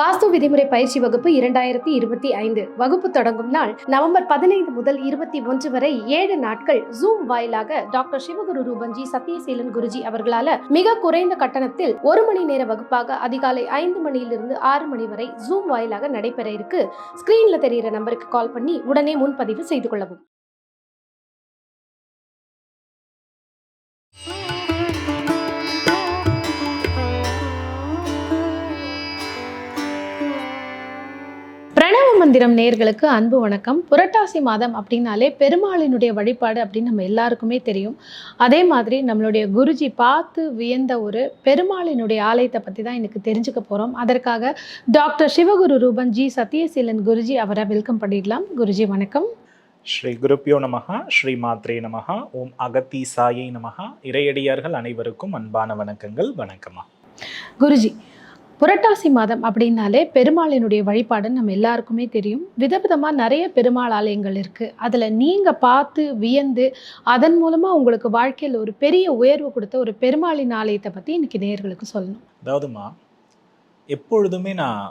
வாஸ்து விதிமுறை பயிற்சி வகுப்பு 2025 வகுப்பு தொடங்கும் நாள் நவம்பர் 15 முதல் 21 வரை 7 நாட்கள் ஜூம் வாயிலாக டாக்டர் சிவகுரு ரூபன்ஜி சத்யசீலன் குருஜி அவர்களால மிக குறைந்த கட்டணத்தில் 1 மணி நேர வகுப்பாக அதிகாலை 5 மணியிலிருந்து 6 மணி வரை ஜூம் வாயிலாக நடைபெற இருக்கு. ஸ்கிரீன்ல தெரிகிற நம்பருக்கு கால் பண்ணி உடனே முன்பதிவு செய்து கொள்ளவும். பிரணவ மந்திரம் நேயர்களுக்கு அன்பு வணக்கம். புரட்டாசி மாதம் அப்படின்னாலே பெருமாளினுடைய வழிபாடு அப்படின்னு நம்ம எல்லாருக்குமே தெரியும். அதே மாதிரி நம்மளுடைய குருஜி பார்த்து வியந்த ஒரு பெருமாளினுடைய ஆலயத்தை பற்றி தான் எனக்கு தெரிஞ்சுக்க போகிறோம். அதற்காக டாக்டர் சிவகுரு ரூபன்ஜி சத்யசீலன் குருஜி அவரை வெல்கம் பண்ணிடலாம். குருஜி வணக்கம். ஸ்ரீ குருப்பியோ நமஹா, ஸ்ரீ மாத்ரே நமஹா, ஓம் அகத்தி சாயை நமஹா. இறையடியார்கள் அனைவருக்கும் அன்பான வணக்கங்கள். வணக்கமா குருஜி, புரட்டாசி மாதம் அப்படின்னாலே பெருமாளினுடைய வழிபாடுன்னு நம்ம எல்லாருக்குமே தெரியும். விதவிதமாக நிறைய பெருமாள் ஆலயங்கள் இருக்குது. அதில் நீங்கள் பார்த்து வியந்து அதன் மூலமாக உங்களுக்கு வாழ்க்கையில் ஒரு பெரிய உயர்வு கொடுத்த ஒரு பெருமாளின் ஆலயத்தை பற்றி இன்னைக்கு நேயர்களுக்கு சொல்லணும். அதாவதுமா, எப்பொழுதுமே நான்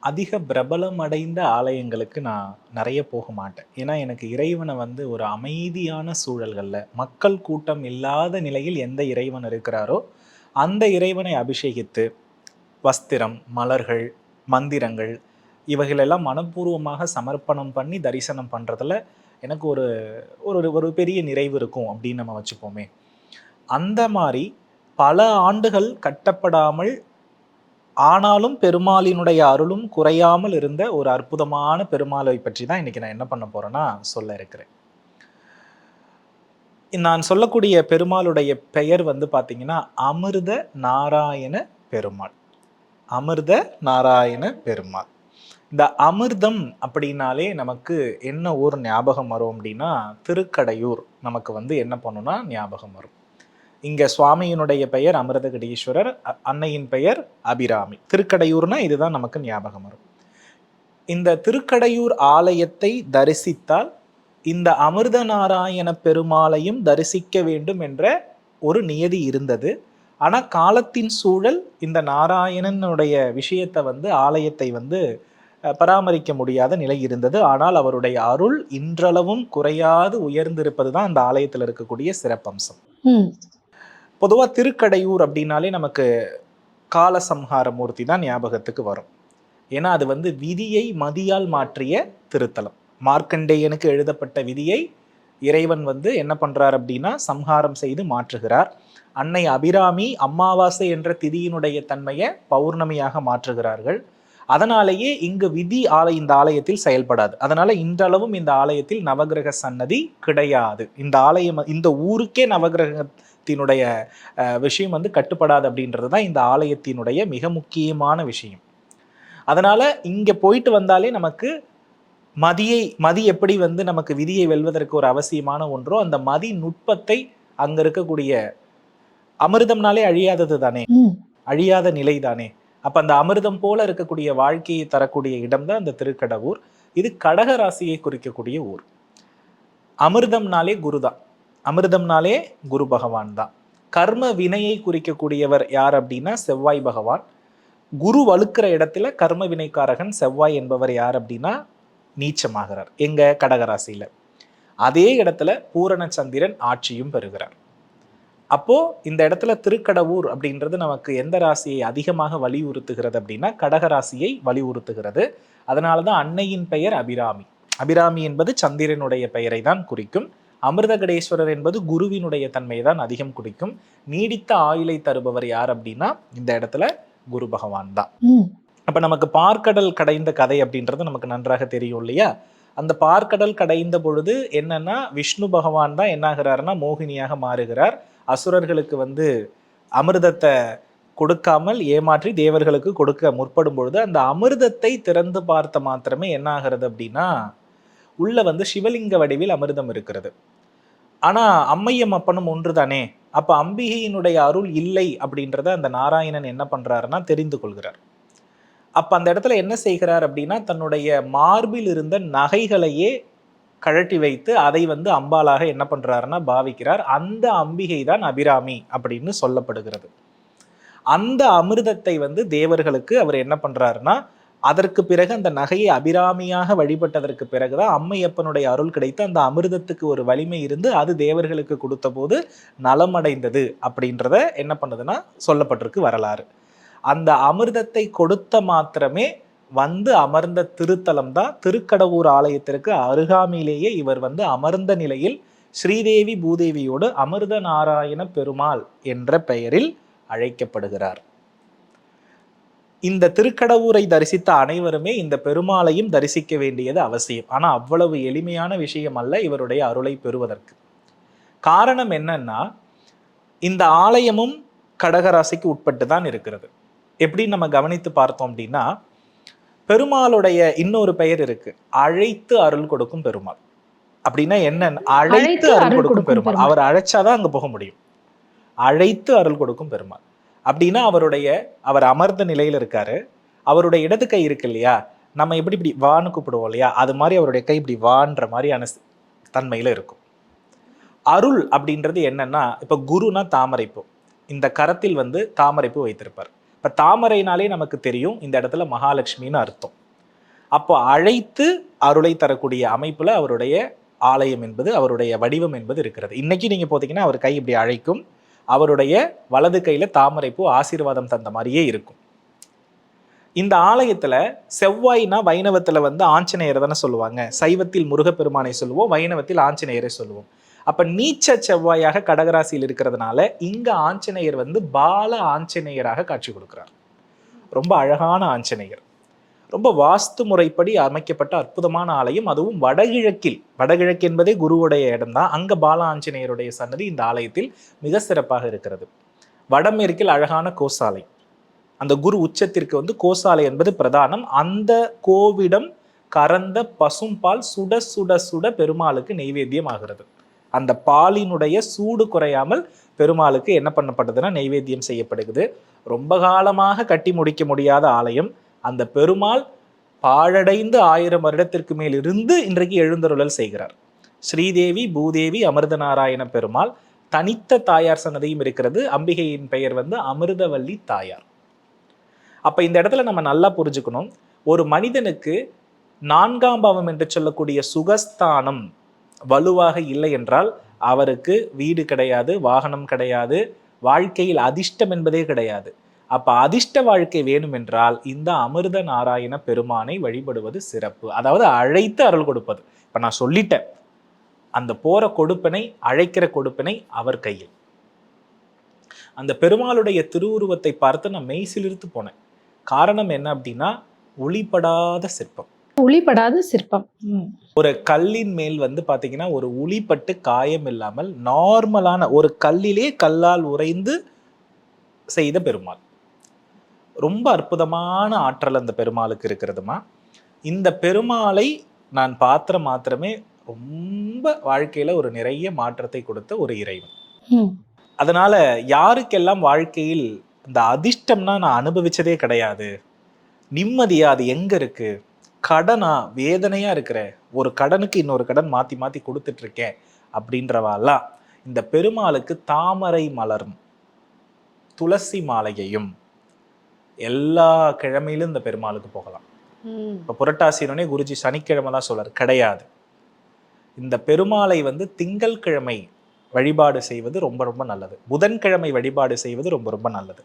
அதிக பிரபலம் அடைந்த ஆலயங்களுக்கு நான் நிறைய போக மாட்டேன். ஏன்னா எனக்கு இறைவனை ஒரு அமைதியான சூழல்களில் மக்கள் கூட்டம் இல்லாத நிலையில் எந்த இறைவன் இருக்கிறாரோ அந்த இறைவனை அபிஷேகித்து வஸ்திரம், மலர்கள், மந்திரங்கள் இவைகளெல்லாம் மனப்பூர்வமாக சமர்ப்பணம் பண்ணி தரிசனம் பண்ணுறதுல எனக்கு ஒரு ஒரு ஒரு பெரிய நிறைவு இருக்கும் அப்படின்னு நம்ம வச்சுப்போமே. அந்த மாதிரி பல ஆண்டுகள் கட்டப்படாமல் ஆனாலும் பெருமாளினுடைய அருளும் குறையாமல் இருந்த ஒரு அற்புதமான பெருமாளை பற்றி தான் இன்னைக்கு நான் என்ன பண்ண போறேன்னா சொல்ல இருக்கிறேன். நான் சொல்லக்கூடிய பெருமாளுடைய பெயர் பார்த்தீங்கன்னா அமிர்த நாராயண பெருமாள். அமிர்த நாராயண பெருமாள். இந்த அமிர்தம் அப்படின்னாலே நமக்கு என்ன ஊர் ஞாபகம் வரும் அப்படின்னா திருக்கடையூர் நமக்கு என்ன பண்ணுன்னா ஞாபகம் வரும். இங்க சுவாமியினுடைய பெயர் அமிர்தகடீஸ்வரர், அன்னையின் பெயர் அபிராமி. திருக்கடையூர்னா இதுதான் நமக்கு ஞாபகம் வரும். இந்த திருக்கடையூர் ஆலயத்தை தரிசித்தால் இந்த அமிர்த நாராயண பெருமாளையும் தரிசிக்க வேண்டும் என்ற ஒரு நியதி இருந்தது. ஆனால் காலத்தின் சூழல் இந்த நாராயணனுடைய விஷயத்தை ஆலயத்தை பராமரிக்க முடியாத நிலை இருந்தது. ஆனால் அவருடைய அருள் இன்றளவும் குறையாது உயர்ந்திருப்பது தான் அந்த ஆலயத்தில் இருக்கக்கூடிய சிறப்பம்சம். பொதுவாக திருக்கடையூர் அப்படின்னாலே நமக்கு காலசம்ஹார மூர்த்தி தான் ஞாபகத்துக்கு வரும். ஏன்னா அது விதியை மதியால் மாற்றிய திருத்தலம். மார்க்கண்டேயனுக்கு எழுதப்பட்ட விதியை இறைவன் என்ன பண்றார் அப்படின்னா சம்ஹாரம் செய்து மாற்றுகிறார். அன்னை அபிராமி அமாவாசை என்ற திதியினுடைய தன்மையை பௌர்ணமியாக மாற்றுகிறார்கள். அதனாலேயே இங்கு விதி இந்த ஆலயத்தில் செயல்படாது. அதனால இன்றளவும் இந்த ஆலயத்தில் நவகிரக சன்னதி கிடையாது. இந்த ஆலயம், இந்த ஊருக்கே நவகிரகத்தினுடைய விஷயம் கட்டுப்படாது அப்படின்றது தான் இந்த ஆலயத்தினுடைய மிக முக்கியமான விஷயம். அதனால இங்க போயிட்டு வந்தாலே நமக்கு மதி எப்படி நமக்கு விதியை வெல்வதற்கு ஒரு அவசியமான ஒன்றோ அந்த மதி நுட்பத்தை அங்க இருக்கக்கூடிய அமிர்தம்னாலே அழியாதது தானே, அழியாத நிலை தானே. அப்ப அந்த அமிர்தம் போல இருக்கக்கூடிய வாழ்க்கையை தரக்கூடிய இடம் தான் அந்த திருக்கடவூர். இது கடக ராசியை குறிக்கக்கூடிய ஊர். அமிர்தம்னாலே குருதான், அமிர்தம்னாலே குரு பகவான் தான். கர்ம வினையை குறிக்கக்கூடியவர் யார் அப்படின்னா செவ்வாய் பகவான். குரு வலுக்கிற இடத்துல கர்ம வினைக்காரகன் செவ்வாய் என்பவர் யார் அப்படின்னா நீச்சமாகிறார் எங்க கடகராசியில. அதே இடத்துல பூரண சந்திரன் ஆட்சியும் பெறுகிறார். அப்போ இந்த இடத்துல திருக்கடவூர் அப்படின்றது நமக்கு எந்த ராசியை அதிகமாக வலியுறுத்துகிறது அப்படின்னா கடகராசியை வலியுறுத்துகிறது. அதனாலதான் அன்னையின் பெயர் அபிராமி. அபிராமி என்பது சந்திரனுடைய பெயரை தான் குறிக்கும். அமிர்தகடேஸ்வரர் என்பது குருவினுடைய தன்மையை தான் அதிகம் குறிக்கும். நீடித்த ஆயுளை தருபவர் யார் அப்படின்னா இந்த இடத்துல குரு பகவான் தான். அப்ப நமக்கு பார்க்கடல் கடைந்த கதை அப்படின்றது நமக்கு நன்றாக தெரியும் இல்லையா? அந்த பார்க்கடல் கடைந்த பொழுது என்னன்னா விஷ்ணு பகவான் தான் என்னாகிறாருன்னா மோகினியாக மாறுகிறார். அசுரர்களுக்கு அமிர்தத்தை கொடுக்காமல் ஏமாற்றி தேவர்களுக்கு கொடுக்க முற்படும் பொழுது அந்த அமிர்தத்தை திறந்து பார்த்த மாத்திரமே என்ன ஆகிறது அப்படின்னா உள்ள சிவலிங்க வடிவில் அமிர்தம் இருக்கிறது. ஆனா அம்மையும் அப்பனும் ஒன்று தானே. அப்ப அம்பிகையினுடைய அருள் இல்லை அப்படின்றத அந்த நாராயணன் என்ன பண்றாருன்னா தெரிந்து கொள்கிறார். அப்ப அந்த இடத்துல என்ன செய்கிறார் அப்படின்னா தன்னுடைய மார்பில் இருந்த நகைகளையே கழட்டி வைத்து அதை அம்பாலாக என்ன பண்றாருன்னா பாவிக்கிறார். அந்த அம்பிகை தான் அபிராமி அப்படின்னு சொல்லப்படுகிறது. அந்த அமிர்தத்தை வந்து தேவர்களுக்கு அவர் என்ன பண்றாருன்னா, அதற்கு பிறகு அந்த நகையை அபிராமியாக வழிபட்டதற்கு பிறகுதான் அம்மையப்பனுடைய அருள் கிடைத்து அந்த அமிர்தத்துக்கு ஒரு வலிமை இருந்து அது தேவர்களுக்கு கொடுத்த போது நலமடைந்தது அப்படின்றத என்ன பண்ணுதுன்னா சொல்லப்பட்டிருக்கு வரலாறு. அந்த அமிர்தத்தை கொடுத்த மாத்திரமே வந்து அமர்ந்த திருத்தலம் தான் திருக்கடவூர் ஆலயத்திற்கு அருகாமையிலேயே இவர் வந்து அமர்ந்த நிலையில் ஸ்ரீதேவி பூதேவியோடு அமிர்த நாராயண பெருமாள் என்ற பெயரில் அழைக்கப்படுகிறார். இந்த திருக்கடவூரை தரிசித்த அனைவருமே இந்த பெருமாளையும் தரிசிக்க வேண்டியது அவசியம். ஆனா அவ்வளவு எளிமையான விஷயம் அல்ல இவருடைய அருளை பெறுவதற்கு. காரணம் என்னன்னா, இந்த ஆலயமும் கடகராசிக்கு உட்பட்டு தான் இருக்கிறது. எப்படி நம்ம கவனித்து பார்த்தோம் அப்படின்னா, பெருமாளுடைய இன்னொரு பெயர் இருக்கு, அழைத்து அருள் கொடுக்கும் பெருமாள். அப்படின்னா என்ன? அழைத்து அருள் கொடுக்கும் பெருமாள். அவர் அழைச்சாதான் அங்க போக முடியும். அழைத்து அருள் கொடுக்கும் பெருமாள் அப்படின்னா அவர் அமர்ந்த நிலையில இருக்காரு. அவருடைய இடது கை இருக்கு இல்லையா, நம்ம எப்படி இப்படி வான்னு கூப்பிடுவோம் இல்லையா, அது மாதிரி அவருடைய கை இப்படி வான்ற மாதிரியான தன்மையில இருக்கும். அருள் அப்படின்றது என்னன்னா, இப்ப குருனா தாமரைப்பூ, இந்த கரத்தில் வந்து தாமரைப்பூ வைத்திருப்பார். இப்ப தாமரைனாலே நமக்கு தெரியும் இந்த இடத்துல மகாலட்சுமின்னு அர்த்தம். அப்போ அழைத்து அருளை தரக்கூடிய அமைப்புல அவருடைய ஆலயம் என்பது, அவருடைய வடிவம் என்பது இருக்கிறது. இன்னைக்கு நீங்க போத்தீங்கன்னா அவர் கை இப்படி அழைக்கும், அவருடைய வலது கையில தாமரைப்பூ ஆசீர்வாதம் தந்த மாதிரியே இருக்கும். இந்த ஆலயத்துல செவ்வாய்னா வைணவத்துல வந்து ஆஞ்சநேயர் தானே சொல்லுவாங்க. சைவத்தில் முருகப்பெருமானை சொல்லுவோம், வைணவத்தில் ஆஞ்சநேயரை சொல்லுவோம். அப்ப நீச்ச செவ்வாயாக கடகராசியில் இருக்கிறதுனால இங்க ஆஞ்சநேயர் வந்து பால ஆஞ்சநேயராக காட்சி கொடுக்கிறார். ரொம்ப அழகான ஆஞ்சநேயர், ரொம்ப வாஸ்து முறைப்படி அமைக்கப்பட்ட அற்புதமான ஆலயம். அதுவும் வடகிழக்கு என்பதே குருவுடைய இடம்தான். அங்க பால ஆஞ்சநேயருடைய சன்னதி இந்த ஆலயத்தில் மிக சிறப்பாக இருக்கிறது. வடமேற்கில் அழகான கோசாலை, அந்த குரு உச்சத்திற்கு வந்து கோசாலை என்பது பிரதானம். அந்த கோவிடம் கறந்த பசும்பால் சுட சுட சுட பெருமாளுக்கு நெய்வேத்தியம் ஆகிறது. அந்த பாலினுடைய சூடு குறையாமல் பெருமாளுக்கு என்ன பண்ணப்படுதுன்னா நெய்வேத்தியம் செய்யப்படுகிறது. ரொம்ப காலமாக கட்டி முடிக்க முடியாத ஆலயம். அந்த பெருமாள் பாழடைந்து 1000 வருடத்திற்கு மேல் இருந்து இன்றைக்கு எழுந்தருளல் செய்கிறார். ஸ்ரீதேவி பூதேவி அமிர்த நாராயண பெருமாள், தனித்த தாயார் சன்னதியும் இருக்கிறது. அம்பிகையின் பெயர் வந்து அமிர்தவல்லி தாயார். அப்ப இந்த இடத்துல நம்ம நல்லா புரிஞ்சுக்கணும், ஒரு மனிதனுக்கு 4ஆம் பாவம் என்று சொல்லக்கூடிய சுகஸ்தானம் வலுவாக இல்லை என்றால் அவருக்கு வீடு கிடையாது, வாகனம் கிடையாது, வாழ்க்கையில் அதிர்ஷ்டம் என்பதே கிடையாது. அப்ப அதிர்ஷ்ட வாழ்க்கை வேணும் என்றால் இந்த அமிர்த நாராயண பெருமானை வழிபடுவது சிறப்பு. அதாவது அழைத்து அருள் கொடுப்பது. இப்ப நான் சொல்லிட்டேன், அந்த போற கொடுப்பினை, அழைக்கிற கொடுப்பினை அவர் கையில். அந்த பெருமாளுடைய திருவுருவத்தை பார்த்து நான் மெய்சிலிர்த்து போனேன். காரணம் என்ன அப்படின்னா, ஒளிப்படாத சிற்பம். ஒளிப்படாத சிற்பம். ஒரு கல்லின் மேல் வந்து பாத்தீங்கன்னா ஒரு உளிப்பட்டு காயம் இல்லாமல் நார்மலான ஒரு கல்லிலே கல்லால் உறைந்து செய்த பெருமாள். ரொம்ப அற்புதமான ஆற்றல் அந்த பெருமாளுக்கு இருக்கிறதுமா. இந்த பெருமாளை நான் பார்த்த மாத்திரமே ரொம்ப வாழ்க்கையில ஒரு நிறைய மாற்றத்தை கொடுத்த ஒரு இறைவன். அதனால யாருக்கெல்லாம் வாழ்க்கையில் இந்த அதிர்ஷ்டம்னா நான் அனுபவிச்சதே கிடையாது, நிம்மதியா அது எங்க இருக்கு, கடனா வேதனையா இருக்கிற, ஒரு கடனுக்கு இன்னொரு கடன் மாத்தி மாத்தி கொடுத்துட்டு இருக்கேன் அப்படின்றவாலாம் இந்த பெருமாளுக்கு தாமரை மலரும் துளசி மாலையையும் எல்லா கிழமையிலும் இந்த பெருமாளுக்கு போகலாம். இப்ப புரட்டாசினே குருஜி சனிக்கிழமை தான் சொல்றாரு, கிடையாது. இந்த பெருமாளை வந்து திங்கள் கிழமை வழிபாடு செய்வது ரொம்ப ரொம்ப நல்லது, புதன்கிழமை வழிபாடு செய்வது ரொம்ப ரொம்ப நல்லது.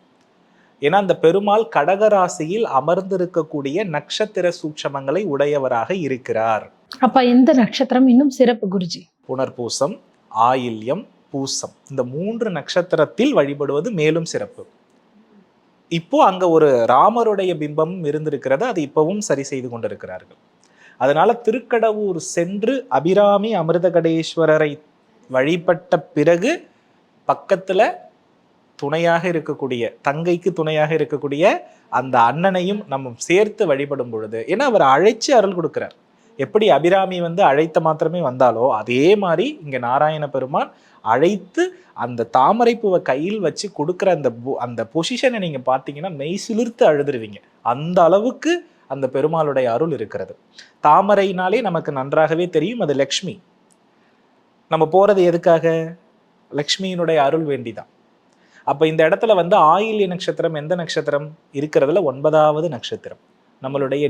ஏன்னா அந்த பெருமாள் கடகராசியில் அமர்ந்திருக்கக்கூடிய நட்சத்திர சூட்சமங்களை உடையவராக இருக்கிறார். அப்ப எந்த நட்சத்திரம் இன்னும் சிறப்பு குருஜி? புனர்பூசம், ஆயில்யம், பூசம், இந்த 3 நட்சத்திரத்தில் வழிபடுவது மேலும் சிறப்பு. இப்போ அங்க ஒரு ராமருடைய பிம்பமும் இருந்திருக்கிறது, அது இப்பவும் சரி செய்து கொண்டிருக்கிறார்கள். அதனால திருக்கடவூர் சென்று அபிராமி அமிர்தகடேஸ்வரரை வழிபட்ட பிறகு பக்கத்துல துணையாக இருக்கக்கூடிய, தங்கைக்கு துணையாக இருக்கக்கூடிய அந்த அண்ணனையும் நம்ம சேர்த்து வழிபடும் பொழுது, ஏன்னா அவர் அழைச்சு அருள் கொடுக்கிறார். எப்படி அபிராமி வந்து அழைத்த மாத்திரமே வந்தாலோ அதே மாதிரி இங்க நாராயண பெருமான் அழைத்து அந்த தாமரைப்பூவை கையில் வச்சு கொடுக்குற அந்த பொசிஷனை நீங்க பார்த்தீங்கன்னா மெய் சிலிர்த்து அழுதுருவீங்க. அந்த அளவுக்கு அந்த பெருமாளுடைய அருள் இருக்கிறது. தாமரைனாலே நமக்கு நன்றாகவே தெரியும், அது லக்ஷ்மி. நம்ம போறது எதுக்காக? லக்ஷ்மியினுடைய அருள் வேண்டிதான். அப்ப இந்த இடத்துல வந்து ஆயில்ய நட்சத்திரம் எந்த நட்சத்திரம் இருக்கிறதுல 9வது நட்சத்திரம். நம்மளுடைய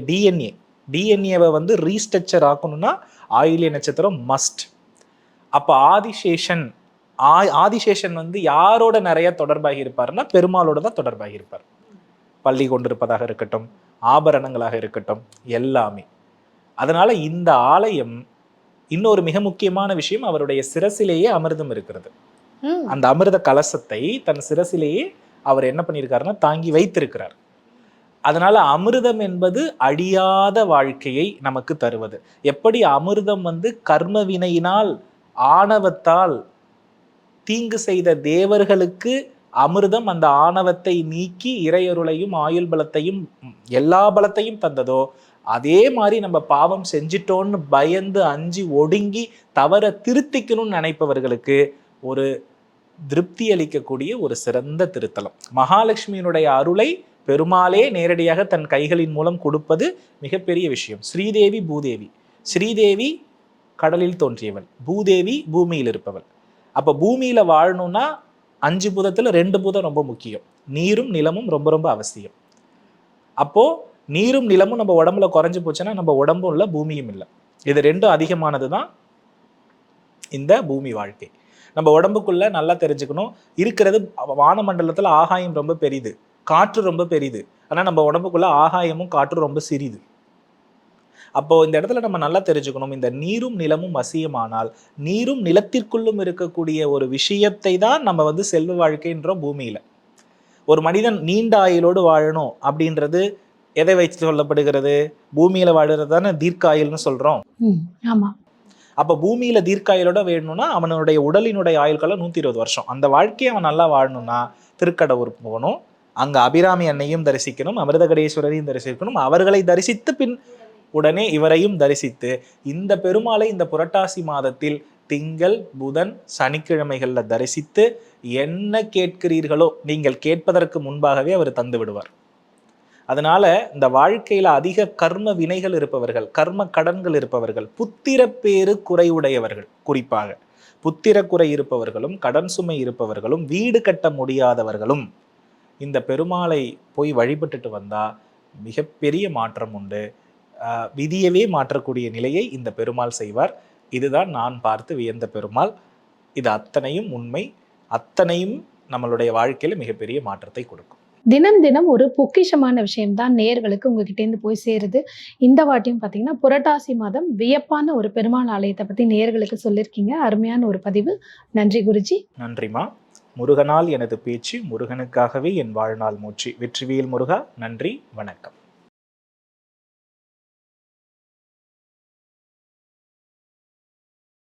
டிஎன்ஏவை வந்து ரீஸ்ட்ரக்சர் ஆக்கணும்னா ஆயில்ய நட்சத்திரம் மஸ்ட். அப்ப ஆதிசேஷன் வந்து யாரோட நிறைய தொடர்பாகி இருப்பாருன்னா பெருமாளோட தான் தொடர்பாகி இருப்பார். பள்ளி கொண்டிருப்பதாக இருக்கட்டும், ஆபரணங்களாக இருக்கட்டும், எல்லாமே. அதனால இந்த ஆலயம் இன்னொரு மிக முக்கியமான விஷயம், அவருடைய சிரசிலேயே அமிர்தம் இருக்கிறது. அந்த அமிர்த கலசத்தை தன் சிரசிலேயே அவர் என்ன பண்ணியிருக்காருன்னா தாங்கி வைத்திருக்கிறார். அதனால அமிர்தம் என்பது அழியாத வாழ்க்கையை நமக்கு தருவது. எப்படி அமிர்தம் வந்து கர்ம வினையினால் ஆணவத்தால் தீங்கு செய்த தேவர்களுக்கு அமிர்தம் அந்த ஆணவத்தை நீக்கி இறையருளையும் ஆயுள் பலத்தையும் எல்லா பலத்தையும் தந்ததோ, அதே மாதிரி நம்ம பாவம் செஞ்சிட்டோன்னு பயந்து அஞ்சி ஒடுங்கி தவற திருத்திக்கணும்னு நினைப்பவர்களுக்கு ஒரு திருப்தி அளிக்கக்கூடிய ஒரு சிறந்த திருத்தலம். மகாலட்சுமியினுடைய அருளை பெருமாளே நேரடியாக தன் கைகளின் மூலம் கொடுப்பது மிகப்பெரிய விஷயம். ஸ்ரீதேவி பூதேவி. ஸ்ரீதேவி கடலில் தோன்றியவள், பூதேவி பூமியில் இருப்பவள். அப்ப பூமியில வாழணும்னா 5 பூதத்துல 2 பூதம் ரொம்ப முக்கியம். நீரும் நிலமும் ரொம்ப ரொம்ப அவசியம். அப்போ நீரும் நிலமும் நம்ம உடம்புல குறைஞ்சு போச்சுன்னா நம்ம உடம்பும் இல்லை, பூமியும் இல்லை. இது ரெண்டும் அதிகமானதுதான் இந்த பூமி வாழ்க்கை. நம்ம உடம்புக்குள்ள நல்லா தெரிஞ்சுக்கணும், இருக்கிறது வானமண்டலத்துல ஆகாயம் ரொம்ப பெரிது, காற்று ரொம்ப பெரிது. ஆனா நம்ம உடம்புக்குள்ள ஆகாயமும் காற்றும் ரொம்ப சிறிது. அப்போ இந்த இடத்துல நம்ம நல்லா தெரிஞ்சுக்கணும், இந்த நீரும் நிலமும் வசியமானால் நீரும் நிலத்திற்குள்ளும் இருக்கக்கூடிய ஒரு விஷயத்தை தான் நம்ம வந்து செல்வ வாழ்க்கைன்றோம் பூமியில. ஒரு மனிதன் நீண்ட ஆயுளோடு வாழணும் அப்படின்றது எதை வைத்து சொல்லப்படுகிறது? பூமியில வாழுறது தானே தீர்க்க ஆயுள்னு சொல்றோம். ஆமா. அப்ப பூமியில தீர்க்காயுளோட வேணும்னா அவனுடைய உடலினுடைய ஆயுள் காலம் 120 வருஷம். அந்த வாழ்க்கையை அவன் நல்லா வாழணும்னா திருக்கடவுர் போகணும், அங்க அபிராமி அன்னையும் தரிசிக்கணும், அமிர்தகடேஸ்வரரையும் தரிசிக்கணும். அவர்களை தரிசித்து பின் உடனே இவரையும் தரிசித்து இந்த பெருமாளை இந்த புரட்டாசி மாதத்தில் திங்கள் புதன் சனிக்கிழமைகள்ல தரிசித்து என்ன கேட்கிறீர்களோ நீங்கள் கேட்பதற்கு முன்பாகவே அவர் தந்து விடுவார். அதனால இந்த வாழ்க்கையில அதிக கர்ம வினைகள் இருப்பவர்கள், கர்ம கடன்கள் இருப்பவர்கள், புத்திரப்பேறு குறைவுடையவர்கள், குறிப்பாக புத்திரக்குறை இருப்பவர்களும் கடன் சுமை இருப்பவர்களும் வீடு கட்ட முடியாதவர்களும் இந்த பெருமாளை போய் வழிபட்டுட்டு வந்தா மிகப்பெரிய மாற்றம் உண்டு. விதியவே மாற்றக்கூடிய நிலையை இந்த பெருமாள் செய்வார். இதுதான் நான் பார்த்து வியந்த பெருமாள். இது அத்தனையும் உண்மை, அத்தனையும் நம்மளுடைய வாழ்க்கையில மிகப்பெரிய மாற்றத்தை கொடுக்கும். தினம் தினம் ஒரு பொக்கிஷமான விஷயம்தான் நேயர்களுக்கு உங்ககிட்ட இருந்து போய் சேருது. இந்த வாட்டியும் பார்த்தீங்கன்னா புரட்டாசி மாதம் வியப்பான ஒரு பெருமாள் ஆலயத்தை பத்தி நேயர்களுக்கு சொல்லியிருக்கீங்க. அருமையான ஒரு பதிவு. நன்றி குருஜி. நன்றிமா. முருகனால் எனது பேச்சு, முருகனுக்காகவே என் வாழ்நாள் மூச்சு. வெற்றிவேல் முருகா. நன்றி, வணக்கம்.